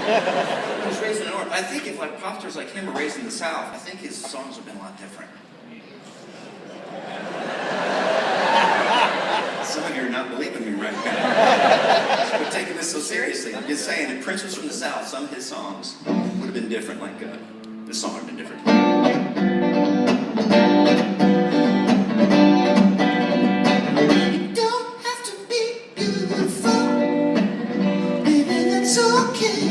He was raised in the North. I think if like pop stars like him were raised in the South, I think his songs would have been a lot different. Some of you are not believing me right now. We're taking this so seriously. I'm just saying, if Prince was from the South, some of his songs would have been different. Like this song would have been different. You don't have to be beautiful, baby, that's okay.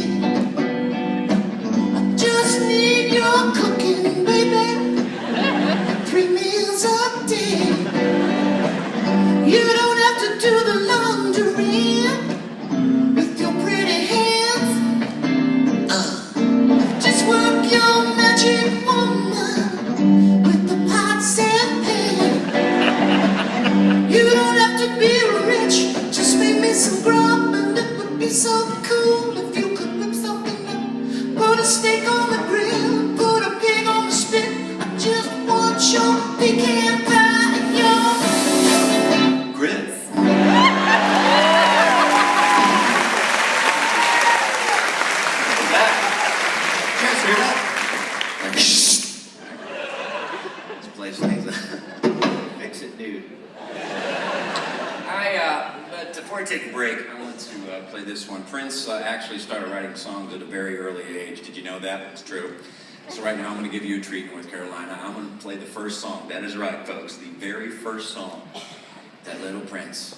I just need your cooking, baby, 3 meals a day. You don't have to do the laundry with your pretty hands. Just work your magic woman with the pots and pans. You don't have to be rich, just make me some grub, and it would be so cool if you could whip something up. Put a steak on the grill, put a pig on the spit. I just want your pecan pie and your Grit. This place needs a fix it, dude. But before I take a break, I want to play this one. Prince actually started writing songs at a very early age. Did you know that? It's true. So right now I'm going to give you a treat, North Carolina. I'm going to play the first song. That is right, folks. The very first song that little Prince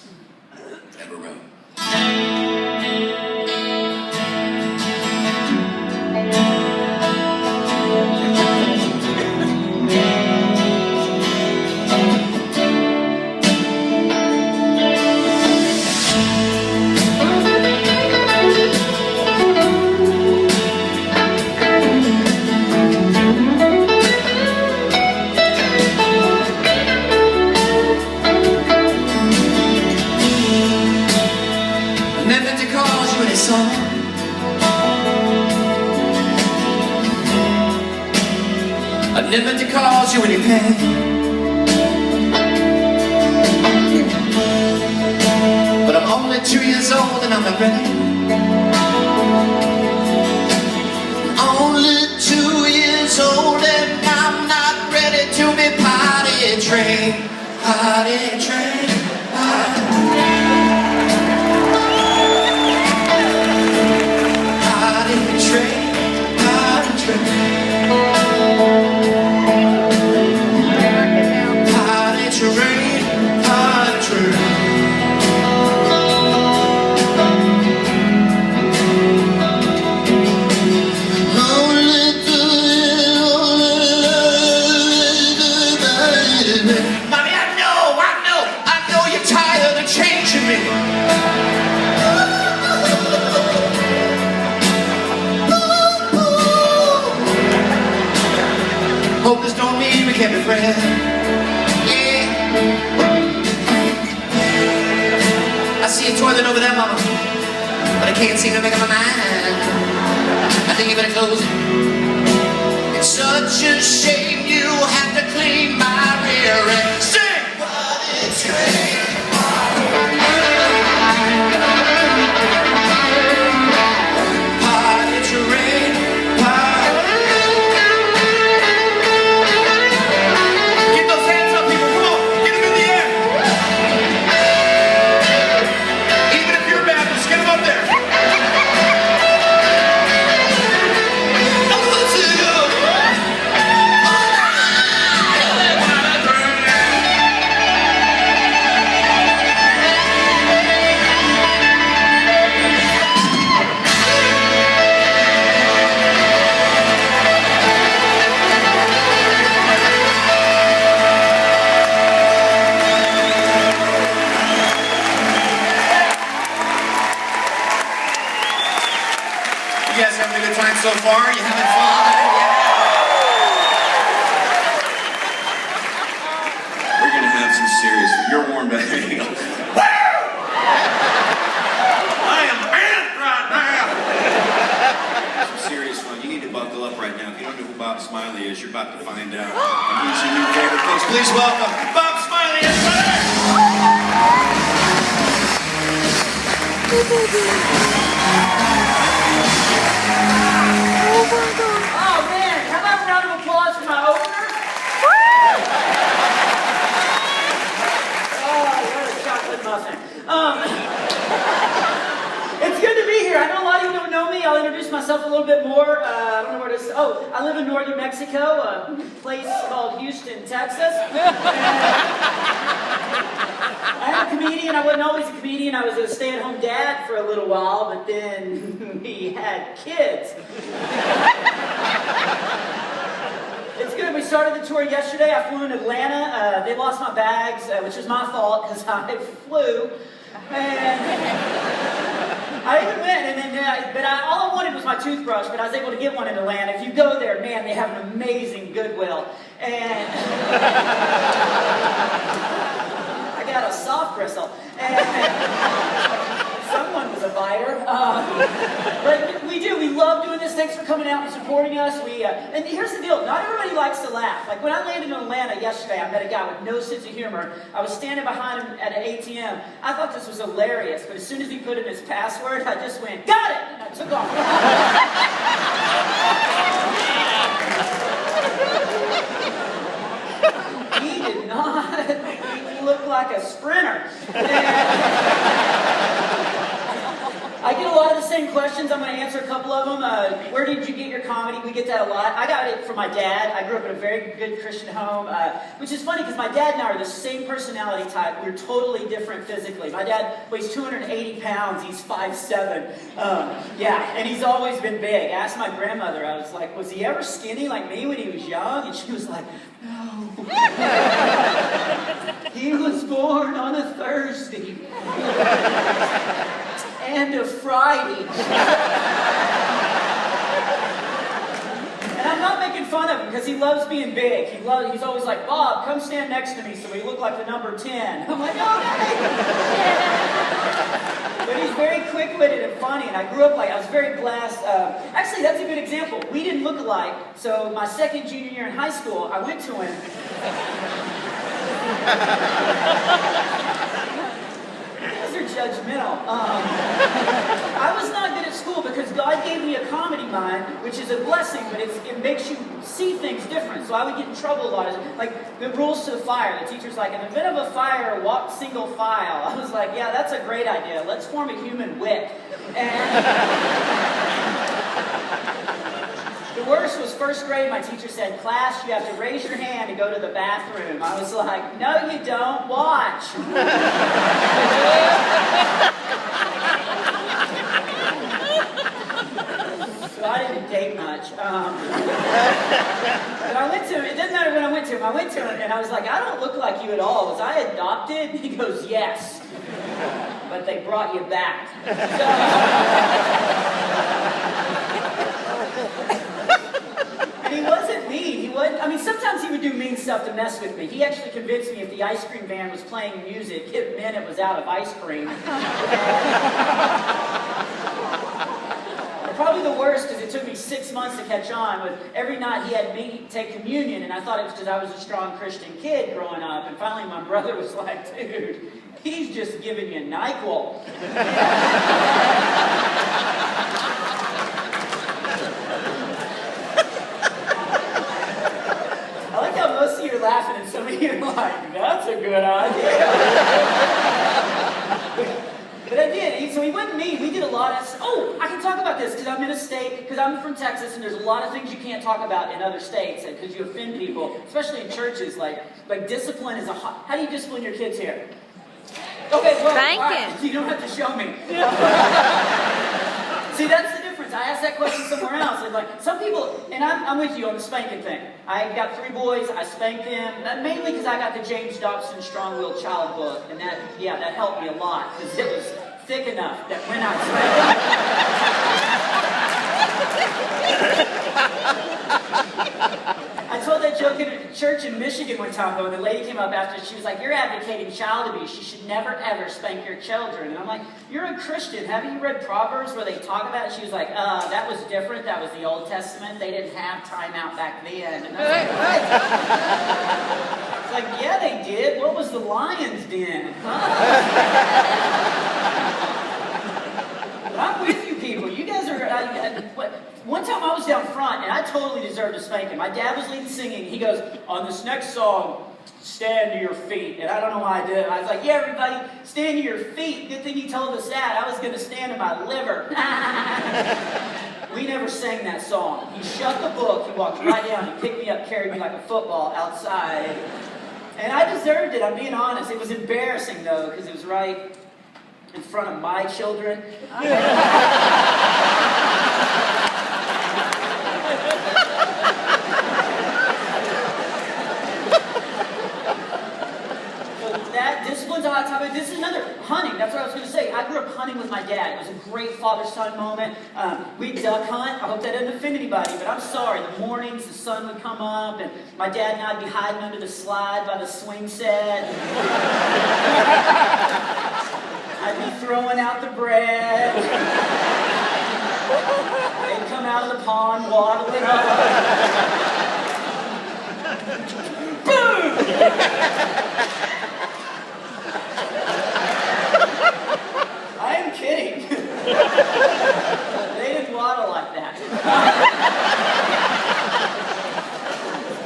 ever wrote. I never meant to cause you any pain, but I'm only 2 years old and I'm not ready. Only 2 years old and I'm not ready to be potty trained. Potty trained. Hope this don't mean we can't be friends. Yeah. I see a toilet over there, mama, but I can't seem to make up my mind. I think you better close it. It's such a shame you have to clean my rear end. Sing! But it's great. You guys having a good time so far? You having fun? Yeah. We're gonna have some serious. You're warmed up. There you go. I am amped right now. Some serious fun. You need to buckle up right now. If you don't know who Bob Smiley is, you're about to find out. He's your new favorite, folks. Please welcome Bob Smiley, everybody. myself a little bit more. I don't know where to say. Oh, I live in northern Mexico, a place called Houston, Texas. I'm a comedian. I wasn't always a comedian. I was a stay-at-home dad for a little while, but then we had kids. It's good. We started the tour yesterday. I flew in Atlanta. They lost my bags, which was my fault because I flew. And I even went, all I wanted was my toothbrush, but I was able to get one in Atlanta. If you go there, man, they have an amazing Goodwill. And I got a soft bristle. And someone was a biter. But we do. We love doing this. Thanks for coming out and supporting us. And here's the deal. Not everybody likes to laugh. Like when I landed in Atlanta yesterday, I met a guy with no sense of humor. I was standing behind him at an ATM. I thought this was hilarious, but as soon as he put in his password, I just went, got it! And I took off. He did not. He looked like a sprinter. I get a lot of the same questions. I'm going to answer a couple of them. Where did you get your comedy? We get that a lot. I got it from my dad. I grew up in a very good Christian home, which is funny because my dad and I are the same personality type. We're totally different physically. My dad weighs 280 pounds. He's 5'7". Yeah, and he's always been big. I asked my grandmother, I was like, was he ever skinny like me when he was young? And she was like, no. He was born on a Thursday. And a Friday. And I'm not making fun of him because he loves being big. He's always like, Bob, come stand next to me so we look like the number 10. I'm like, okay. But he's very quick-witted and funny, and I grew up I was very blessed. Actually, that's a good example. We didn't look alike, so my second junior year in high school, I went to him. Judgmental. I was not good at school because God gave me a comedy mind, which is a blessing, but it makes you see things different. So I would get in trouble a lot. Like the rules to the fire. The teacher's like, in the event of a fire, walk single file. I was like, yeah, that's a great idea. Let's form a human wick. And the worst was first grade. My teacher said, class, you have to raise your hand to go to the bathroom. I was like, no, you don't. Watch. So I didn't date much. But I went to him. It doesn't matter when I went to him. I went to him and I was like, I don't look like you at all. Was I adopted? He goes, yes. But they brought you back. And he wasn't mean. Sometimes he would do mean stuff to mess with me. He actually convinced me if the ice cream van was playing music, it meant it was out of ice cream. Probably the worst, because it took me 6 months to catch on, was every night he had me take communion, and I thought it was because I was a strong Christian kid growing up. And finally my brother was like, dude, he's just giving you NyQuil. I like how most of you are laughing and some of you are like, that's a good idea. But I did. So he wasn't mean. We did a lot of... Oh, I can talk about this because I'm in a state, because I'm from Texas, and there's a lot of things you can't talk about in other states because you offend people, especially in churches. Like discipline is a hot... How do you discipline your kids here? Okay, well, right, you don't have to show me. See, that's the difference. I asked that question somewhere else. And like some people, and I'm with you on the spanking thing. I got 3 boys. I spanked them mainly because I got the James Dobson Strong-Willed Child book, and that helped me a lot because it was thick enough that when I spanked them. I told that joke in a church in Michigan one time, though, and the lady came up after. She was like, "You're advocating child abuse. You should never, ever spank your children." And I'm like, "You're a Christian. Haven't you read Proverbs where they talk about it?" She was like, that was different. That was the Old Testament. They didn't have time out back then." And I was like, what? It's like, yeah, they did. What was the lion's den? I'm with you people. You guys are... One time I was down front, and I totally deserved a spanking. My dad was leading singing. He goes, "On this next song, stand to your feet." And I don't know why I did it. I was like, "Yeah, everybody, stand to your feet." Good thing he told us that. I was going to stand to my liver. We never sang that song. He shut the book, he walked right down, he picked me up, carried me like a football outside. And I deserved it, I'm being honest. It was embarrassing though, because it was right in front of my children. Discipline's a hot topic. This is another hunting. That's what I was going to say. I grew up hunting with my dad. It was a great father-son moment. We duck hunt. I hope that doesn't offend anybody, but I'm sorry. The mornings, the sun would come up, and my dad and I'd be hiding under the slide by the swing set. I'd be throwing out the bread. They'd come out of the pond waddling up. Boom! I am kidding. They didn't waddle like that.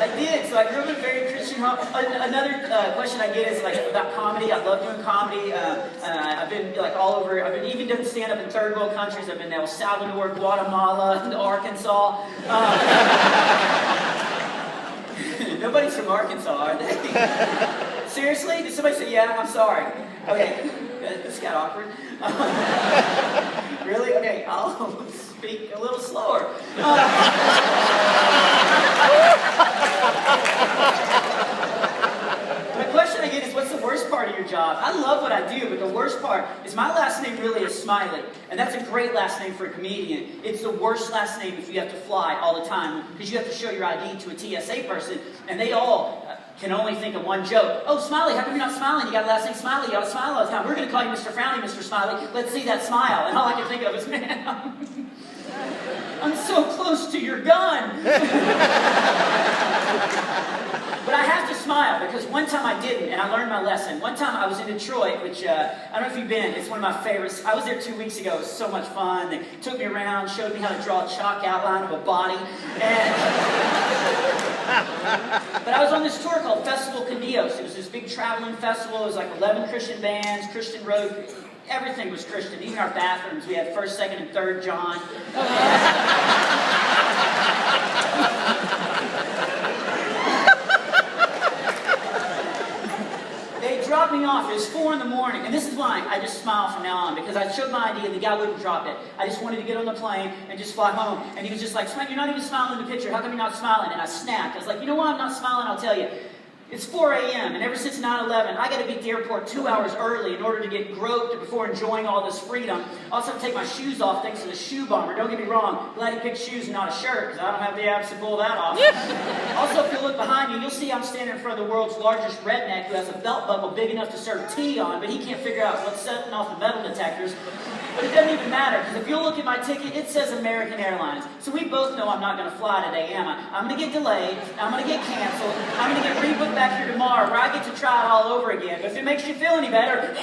I did, so I grew up in a very Christian home. Another question I get is like about comedy. I love doing comedy. I've been like all over. I've been even doing stand-up in third world countries. I've been to El Salvador, Guatemala, Arkansas. Nobody's from Arkansas, are they? Seriously? Did somebody say, yeah? I'm sorry. Okay, this got awkward. Really? Okay, I'll speak a little slower. The question I get is, what's the worst part of your job? I love what I do, but the worst part is my last name really is Smiley. And that's a great last name for a comedian. It's the worst last name if you have to fly all the time, because you have to show your ID to a TSA person, and they all can only think of one joke. Oh, Smiley, how come you're not smiling? You got a last name Smiley, you gotta smile all the time. We're gonna call you Mr. Frowny, Mr. Smiley. Let's see that smile. And all I can think of is, man, I'm so close to your gun. But I have to smile, because one time I didn't, and I learned my lesson. One time I was in Detroit, which, I don't know if you've been, it's one of my favorites. I was there 2 weeks ago, it was so much fun. They took me around, showed me how to draw a chalk outline of a body. But I was on this tour called Festival Candios. It was this big traveling festival. It was like 11 Christian bands, Christian road. Everything was Christian, even our bathrooms. We had 1st, 2nd, and 3rd John. They dropped me off. It was 4 in the morning. And this is why I just smile from now on, because I showed my ID and the guy wouldn't drop it. I just wanted to get on the plane and just fly home. And he was just like, "Smack, you're not even smiling in the picture. How come you're not smiling?" And I snapped. I was like, "You know why I'm not smiling? I'll tell you. It's 4 a.m. and ever since 9/11, I got to be at the airport 2 hours early in order to get groped before enjoying all this freedom. I also have to take my shoes off thanks to the shoe bomber. Don't get me wrong, glad he picked shoes and not a shirt, because I don't have the abs to pull that off. Also, if you look behind you, you'll see I'm standing in front of the world's largest redneck who has a belt buckle big enough to serve tea on, but he can't figure out what's setting off the metal detectors. But it doesn't even matter, because if you'll look at my ticket, it says American Airlines. So we both know I'm not going to fly today, am I? I'm going to get delayed, I'm going to get canceled, I'm going to get rebooked back here tomorrow, where I get to try it all over again. But if it makes you feel any better,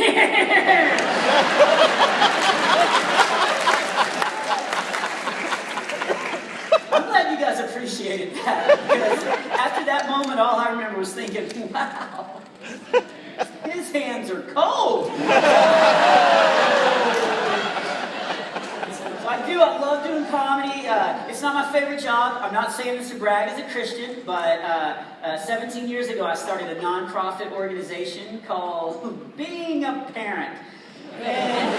I'm glad you guys appreciated that, because after that moment, all I remember was thinking, wow, his hands are cold. I love doing comedy. It's not my favorite job. I'm not saying this to brag as a Christian, but 17 years ago I started a non-profit organization called Being a Parent. And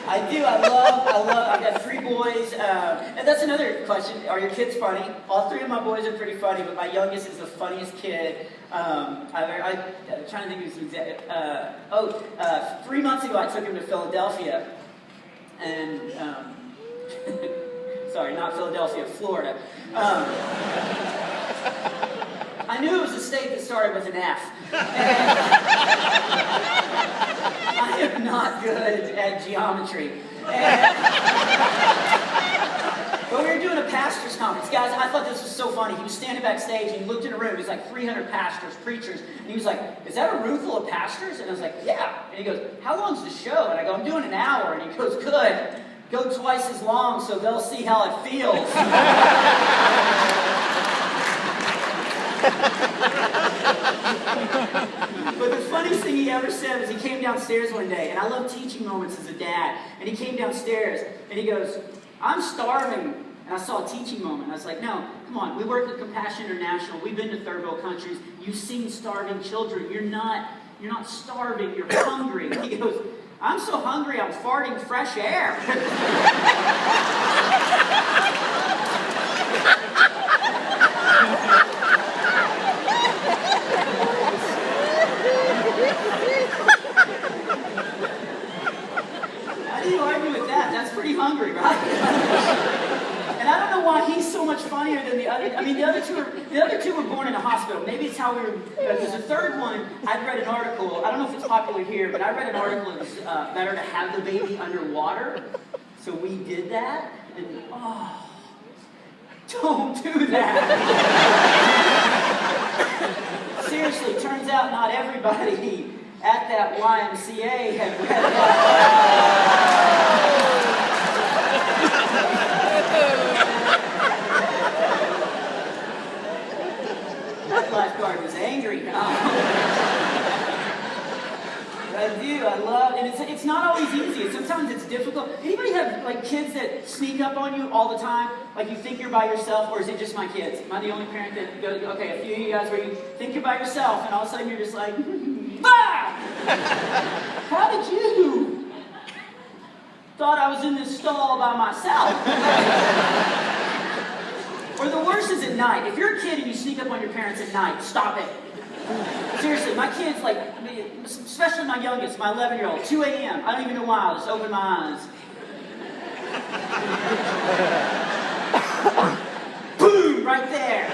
I love, I've got 3 boys, and that's another question. Are your kids funny? All 3 of my boys are pretty funny, but my youngest is the funniest kid. I'm trying to think of some 3 months ago I took him to Philadelphia, and, sorry, not Philadelphia, Florida. I knew it was a state that started with an F. I am not good at geometry. But we were doing a pastor's conference. Guys, I thought this was so funny. He was standing backstage and he looked in a room. There's like 300 pastors, preachers. And he was like, "Is that a room full of pastors?" And I was like, "Yeah." And he goes, "How long's the show?" And I go, "I'm doing an hour." And he goes, "Good. Go twice as long so they'll see how it feels." But the funniest thing he ever said was he came downstairs one day, and I love teaching moments as a dad, and he came downstairs, and he goes, "I'm starving." And I saw a teaching moment. I was like, no, come on. We work with Compassion International. We've been to third world countries. You've seen starving children. You're not starving. You're hungry. He goes, "I'm so hungry, I'm farting fresh air." How do you argue with that? That's pretty hungry, right? And I don't know why he's so much funnier than the other. I mean, the other two were born in a hospital. Maybe it's how we were. Because the third one, I'd read an article. I don't know if it's popular here, but I read an article. It's better to have the baby underwater. So we did that, and don't do that. Seriously, turns out not everybody at that YMCA had read that. That lifeguard was angry. I do. I love, and it's not always easy. Sometimes it's difficult. Anybody have like kids that sneak up on you all the time? Like you think you're by yourself, or is it just my kids? Am I the only parent that goes, okay, a few of you guys where you think you're by yourself, and all of a sudden you're just like, bah! How did you? Thought I was in this stall by myself. Or the worst is at night. If you're a kid and you sneak up on your parents at night, stop it. Seriously, my kids, like, especially my youngest, my 11-year-old, 2 a.m. I don't even know why, I'll just open my eyes. Boom, right there.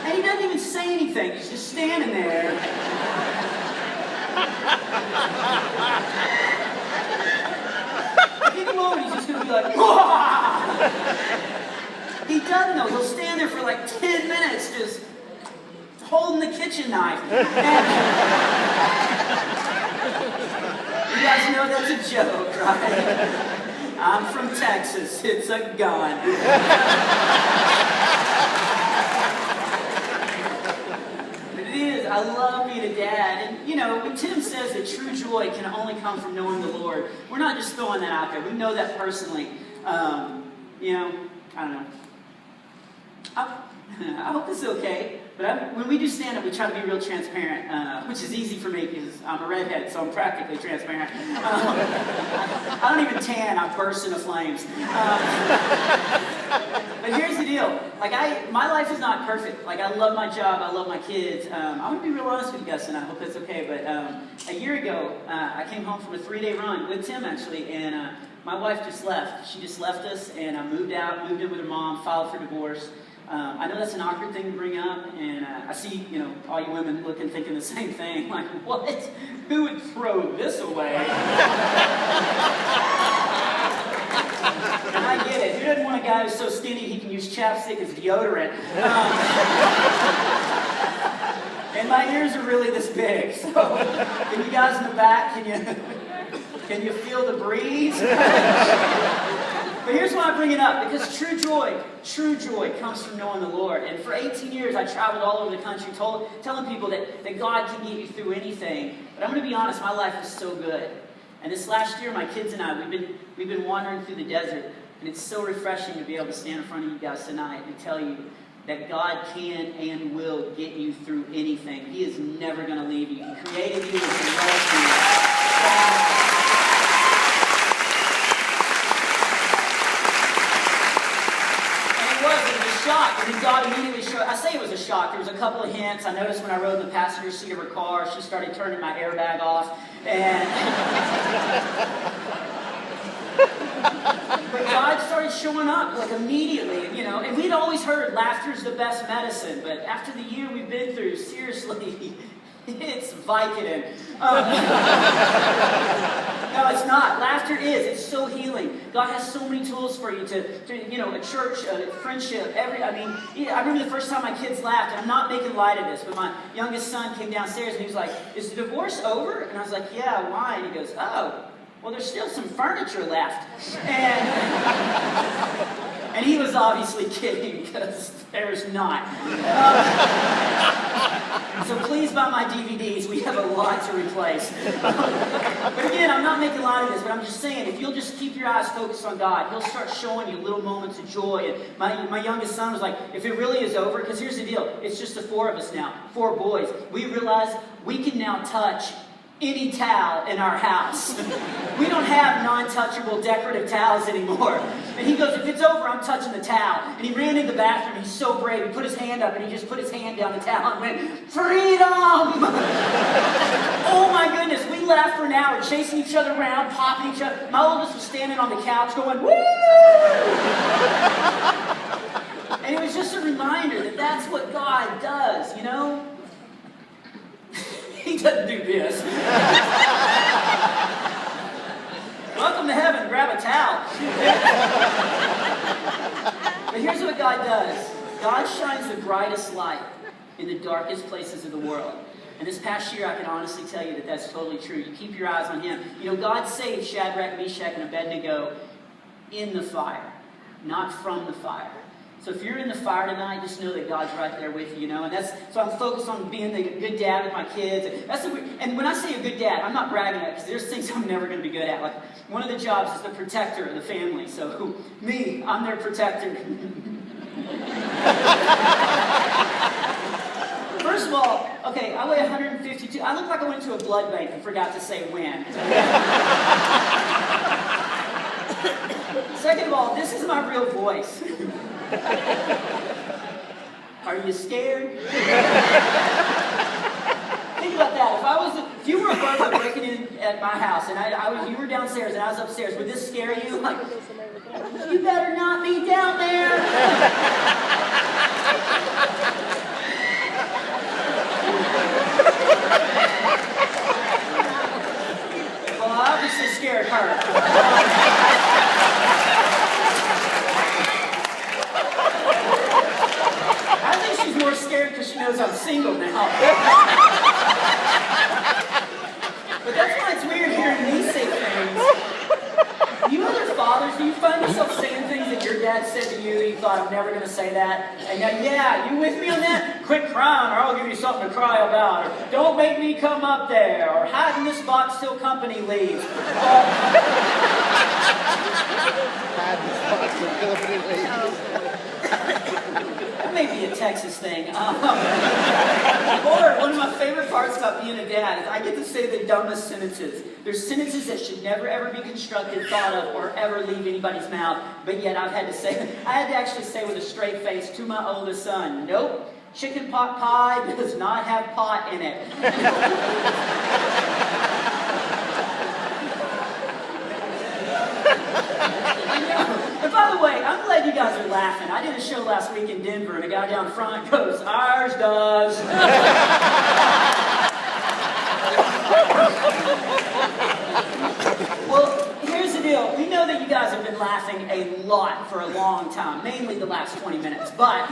And he doesn't even say anything, he's just standing there. Any moment, he's just going to be like, wah! He doesn't know, he'll stand there for like 10 minutes, just holding the kitchen knife. And you guys know that's a joke, right? I'm from Texas. It's a gun. But it is. I love being a dad. And, you know, when Tim says that true joy can only come from knowing the Lord, we're not just throwing that out there. We know that personally. You know, I don't know. I hope this is okay, but when we do stand-up, we try to be real transparent, which is easy for me because I'm a redhead, so I'm practically transparent. I don't even tan, I burst into flames. But here's the deal. Like, my life is not perfect. Like, I love my job, I love my kids. I'm going to be real honest with you guys tonight, I hope that's okay, but a year ago, I came home from a 3-day run with Tim, actually, and my wife just left. She just left us, and I moved in with her mom, filed for divorce. I know that's an awkward thing to bring up, and I see, you know, all you women looking, thinking the same thing. Like, what? Who would throw this away? And I get it. Who doesn't want a guy who's so skinny he can use chapstick as deodorant? And my ears are really this big, so can you guys in the back, can you feel the breeze? But here's why I bring it up, because true joy comes from knowing the Lord. And for 18 years, I traveled all over the country telling people that God can get you through anything. But I'm going to be honest, my life is so good. And this last year, my kids and I, we've been wandering through the desert. And it's so refreshing to be able to stand in front of you guys tonight and tell you that God can and will get you through anything. He is never going to leave you. He created you and He loves you. Shock. And then God immediately showed. I say it was a shock. There was a couple of hints. I noticed when I rode in the passenger seat of her car, she started turning my airbag off. And but God started showing up like immediately, you know. And we'd always heard laughter's the best medicine. But after the year we've been through, seriously, it's Vicodin. No, it's not. Laughter is. It's so healing. God has so many tools for you to you know, a church, a friendship, I remember the first time my kids laughed, and I'm not making light of this, but my youngest son came downstairs and he was like, "Is the divorce over?" And I was like, "Yeah, why?" And he goes, "Oh, well, there's still some furniture left." And he was obviously kidding because There's not. So please buy my DVDs. We have a lot to replace. But again, I'm not making light of this, but I'm just saying, if you'll just keep your eyes focused on God, He'll start showing you little moments of joy. And my youngest son was like, if it really is over, because here's the deal, it's just the four of us now, four boys. We realize we can now touch any towel in our house. We don't have non-touchable decorative towels anymore. And he goes, if it's over, I'm touching the towel. And he ran in the bathroom. He's so brave. He put his hand up and he just put his hand down the towel and went, freedom! Oh my goodness. We laughed for an hour, chasing each other around, popping each other. My oldest was standing on the couch going, woo! And it was just a reminder that that's what God does, you know? He doesn't do this. Welcome to heaven, grab a towel. But here's what God does. God shines the brightest light in the darkest places of the world. And this past year, I can honestly tell you that that's totally true. You keep your eyes on Him. You know, God saved Shadrach, Meshach, and Abednego in the fire, not from the fire. So if you're in the fire tonight, just know that God's right there with you, you know. And so I'm focused on being a good dad with my kids. And when I say a good dad, I'm not bragging at it, because there's things I'm never going to be good at. Like, one of the jobs is the protector of the family. So me, I'm their protector. First of all, okay, I weigh 152. I look like I went to a blood bank and forgot to say when. Second of all, this is my real voice. Are you scared? Think about that. If you were a burglar breaking in at my house and you were downstairs and I was upstairs, would this scare you? Like, you better not be down there. Well, I obviously scared her. More scared because she knows I'm single now. But that's why it's weird hearing me say things. You other fathers, do you find yourself saying things that your dad said to you that you thought, I'm never going to say that? And now, yeah, you with me on that? Quit crying or I'll give you something to cry about. Or don't make me come up there. Or hide in this box till company leaves. Hide in this box till company leaves. That may be a Texas thing. Or one of my favorite parts about being a dad is I get to say the dumbest sentences. There's sentences that should never ever be constructed, thought of, or ever leave anybody's mouth. But yet I had to actually say with a straight face to my oldest son, nope, chicken pot pie does not have pot in it. And by the way, I'm glad you guys are laughing. I did a show last week in Denver, and a guy down front goes, ours does. Well, here's the deal. We know that you guys have been laughing a lot for a long time, mainly the last 20 minutes, but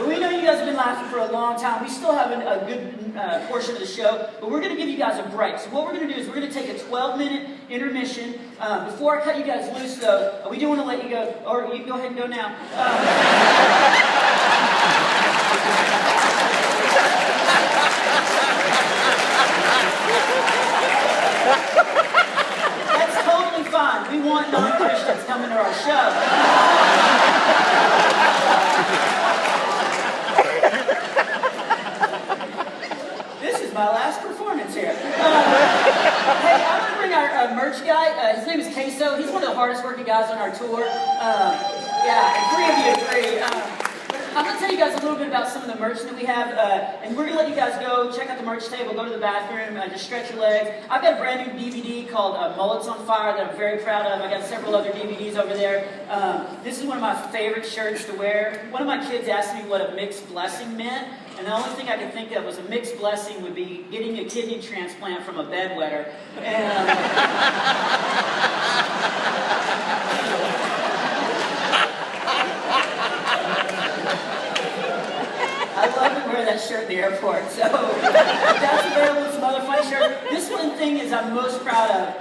we know you guys have been laughing for a long time. We still have a good portion of the show, but we're going to give you guys a break. So what we're going to do is we're going to take a 12-minute intermission. Before I cut you guys loose, though, we do want to let you go, or you can go ahead and go now. That's totally fine. We want non-Christians coming to our show. My last performance here. Hey, I'm going to bring our merch guy. His name is Queso. He's one of the hardest working guys on our tour. Yeah, and 3 of you agree. I'm going to tell you guys a little bit about some of the merch that we have, and we're going to let you guys go, check out the merch table, go to the bathroom, just stretch your legs. I've got a brand new DVD called Mullets on Fire that I'm very proud of. I got several other DVDs over there. This is one of my favorite shirts to wear. One of my kids asked me what a mixed blessing meant, and the only thing I could think of was a mixed blessing would be getting a kidney transplant from a bedwetter. And, I love to wear that that shirt in the airport. So that's available. Some other funny shirts. This one thing is I'm most proud of.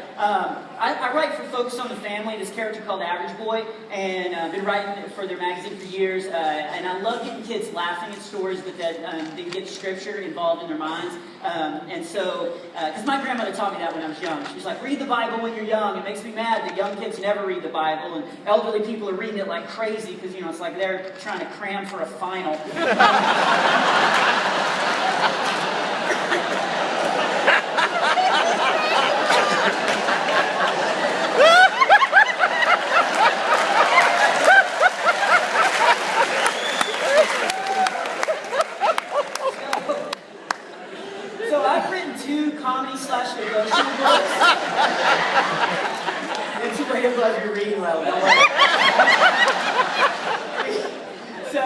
I write for Focus on the Family, this character called Average Boy, and I've been writing for their magazine for years. And I love getting kids laughing at stories, but that they get scripture involved in their minds. And so, because my grandmother taught me that when I was young. She was like, read the Bible when you're young. It makes me mad that young kids never read the Bible, and elderly people are reading it like crazy because, it's like they're trying to cram for a final. So I've written 2 comedy/devotional books. It's way above your reading level. Don't worry. So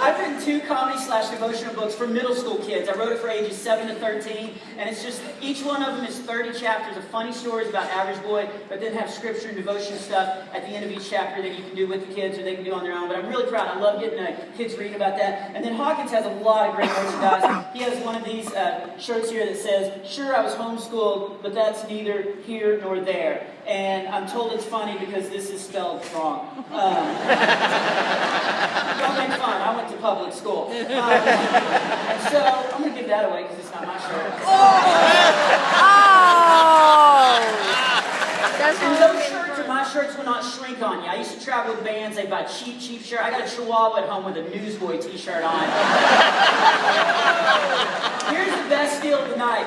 I've written 2 comedy/devotional books for middle school kids. I wrote it for ages 7 to 13, and it's just, each one of them is 30 chapters of funny stories about Average Boy, but then have scripture and devotion stuff at the end of each chapter that you can do with the kids or they can do on their own. But I'm really proud. I love getting kids reading about that. And then Hawkins has a lot of great merchandise. He has one of these shirts here that says, "Sure, I was homeschooled, but that's neither here nor there." And I'm told it's funny because this is spelled wrong. Don't make fun. I went to public school. And so I'm going to give that away because it's not my shirt. And those shirts are my shirts will not shrink on you. I used to travel with bands. They buy cheap shirt. I got a Chihuahua at home with a Newsboy t-shirt on. Here's the best deal of the night.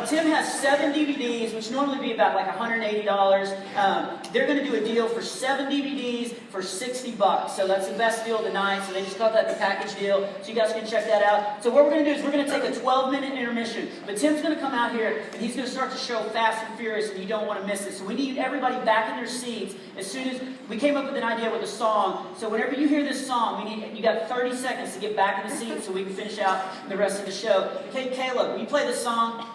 Tim has 7 DVDs, which normally be about like $180. They're going to do a deal for 7 DVDs for $60. So that's the best deal of the night. So they just got that the package deal. So you guys can check that out. So what we're going to do is we're going to take a 12-minute intermission. But Tim's going to come out here and he's going to start to show Fast and Furious, and you don't want to miss it. So we need everybody back in their seats as soon as we came up with an idea with a song. So whenever you hear this song, you got 30 seconds to get back in the seat so we can finish out the rest of the show. Okay, Caleb, will you play this song?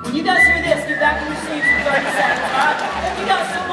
When you guys hear this, get back in your seats for 30 seconds, all right? If you got something